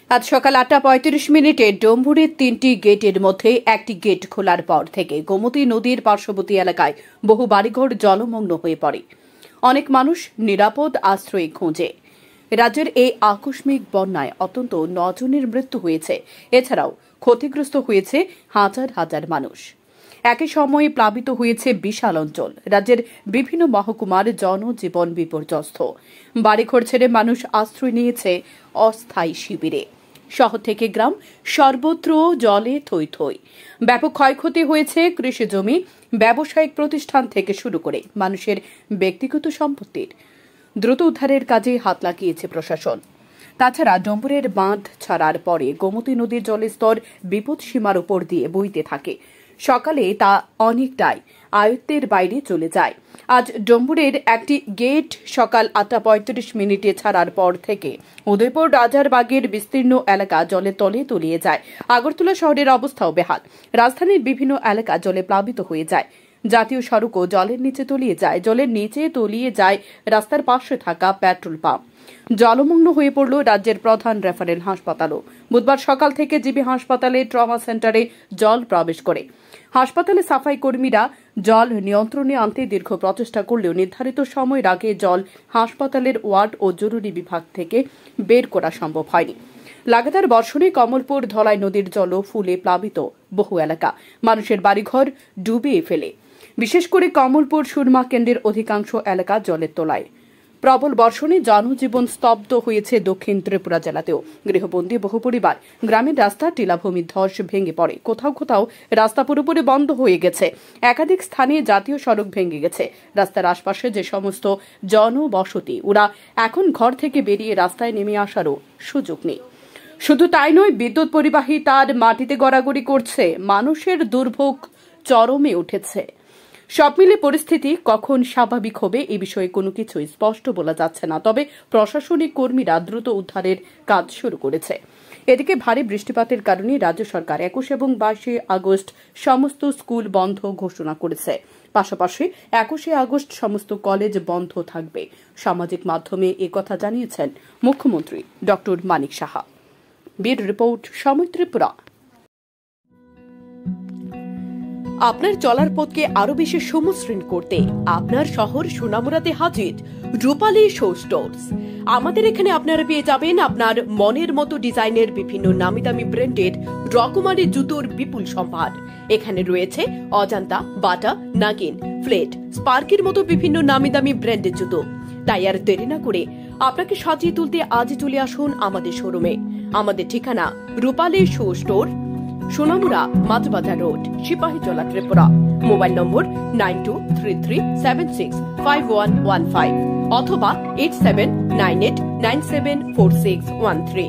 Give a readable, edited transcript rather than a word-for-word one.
আজ সকাল ৮:৩৫ ডম্বুরের ৩টি গেটের মধ্যে একটি গেট খোলার পর থেকে গোমতী নদীর পার্শ্ববর্তী এলাকায় বহু বাড়িঘর জলমগ্ন হয়ে পড়ে। অনেক মানুষ নিরাপদ আশ্রয় খোঁজে। রাজ্যের এই আকস্মিক বন্যায় অন্তত ৯ জনের মৃত্যু হয়েছে। এছাড়াও ক্ষতিগ্রস্ত হয়েছে হাজার হাজার মানুষ। একই সময়ে প্লাবিত হয়েছে বিশাল অঞ্চল। রাজ্যের বিভিন্ন মহকুমার জনজীবন বিপর্যস্ত। বাড়িঘর ছেড়ে মানুষ আশ্রয় নিয়েছে অস্থায়ী শিবিরে। শহর থেকে গ্রাম সর্বত্র জলে থই থই। ব্যাপক ক্ষয়ক্ষতি হয়েছে কৃষি জমি, ব্যবসায়িক প্রতিষ্ঠান থেকে শুরু করে মানুষের ব্যক্তিগত সম্পত্তির। দ্রুত উদ্ধারের কাজে হাত লাগিয়েছে প্রশাসন। তাছাড়া ডম্বুরের বাঁধ ছাড়ার পরে গোমতী নদীর জলের স্তর বিপদসীমার উপর দিয়ে বইতে থাকে। সকালে তা অনেকটাই আয়ত্তের বাইরে চলে যায়। আজ ডম্বুরের একটি গেট সকাল ৮:৩৫ ছাড়ার পর থেকে উদয়পুর রাজারবাগের বিস্তীর্ণ এলাকা জলের তলে তলিয়ে যায়। আগরতলা শহরের অবস্থাও বেহাল। রাজধানীর বিভিন্ন এলাকা জলে প্লাবিত হয়ে যায়। জাতীয় সড়কও জলের নিচে তলিয়ে যায়। জলের নিচে তলিয়ে যায় রাস্তার পাশে থাকা পেট্রোল পাম্প। জলমগ্ন হয়ে পড়ল রাজ্যের প্রধান রেফারেল হাসপাতালও। বুধবার সকাল থেকে জিবি হাসপাতালে ট্রমা সেন্টারে জল প্রবেশ করে। হাসপাতালে সাফাই কর্মীরা জল নিয়ন্ত্রণে আনতে দীর্ঘ প্রচেষ্টা করলেও নির্ধারিত সময়ের আগে জল হাসপাতালের ওয়ার্ড ও জরুরি বিভাগ থেকে বের করা সম্ভব হয়নি। লাগাতার বর্ষণে কমলপুর ধলাই নদীর জলও ফুলে প্লাবিত বহু এলাকা। মানুষের বাড়িঘর ডুবিয়ে ফেলে। বিশেষ করে কমলপুর সুরমা কেন্দ্রের অধিকাংশ এলাকা জলের তলায়। প্রবল বর্ষণে জনজীবন স্তব্ধ হয়েছে দক্ষিণ ত্রিপুরা জেলাতেও। গৃহবন্দী বহু পরিবার। গ্রামের রাস্তা টিলাভূমি ধস ভেঙে পড়ে। কোথাও কোথাও রাস্তা পুরোপুরি বন্ধ হয়ে গেছে। একাধিক স্থানে জাতীয় সড়ক ভেঙে গেছে। রাস্তার আশপাশে যে সমস্ত জনবসতি, ওরা এখন ঘর থেকে বেরিয়ে রাস্তায় নেমে আসারও সুযোগ নেই। শুধু তাই নয়, বিদ্যুৎ পরিবাহী তার মাটিতে গড়াগড়ি করছে। মানুষের দুর্ভোগ চরমে উঠেছে। সব মিলে পরিস্থিতি কখন স্বাভাবিক হবে এ বিষয়ে কোনো কিছুই স্পষ্ট বলা যাচ্ছে না। তবে প্রশাসনিক কর্মীরা দ্রুত উদ্ধারের কাজ শুরু করেছে। এদিকে ভারী বৃষ্টিপাতের কারণে রাজ্য সরকার ২১ এবং ২২ আগস্ট সমস্ত স্কুল বন্ধ ঘোষণা করেছে। পাশাপাশি ২১ আগস্ট সমস্ত কলেজ বন্ধ থাকবে। সামাজিক মাধ্যমে একথা জানিয়েছেন মুখ্যমন্ত্রী ড মানিক সাহা। ব্যুরো রিপোর্ট, সময় ত্রিপুরা। আপনার চলার পথকে আরো বেশি সমশ্রীন করতে আপনার শহর সোনামুড়াতে হাজির রূপালী শো স্টোর্স। আমাদের এখানে আপনারা পেয়ে যাবেন আপনার মনের মতো ডিজাইনের বিভিন্ন নামি দামি ব্র্যান্ডের রকমারি জুতোর বিপুল সম্ভার। এখানে রয়েছে অজান্তা, বাটা, নাগিন, ফ্লেট, স্পার্কের মতো বিভিন্ন নামি দামি ব্র্যান্ডের জুতো। তাই আর দেরি না করে আপনাকে সাজিয়ে তুলতে আজই চলে আসুন আমাদের শোরুমে। আমাদের ঠিকানা Rupali show store, Sonamura, Majhbazar road, Sepahijala, Tripura. Mobile number 9233765115 অথবা 8798974613।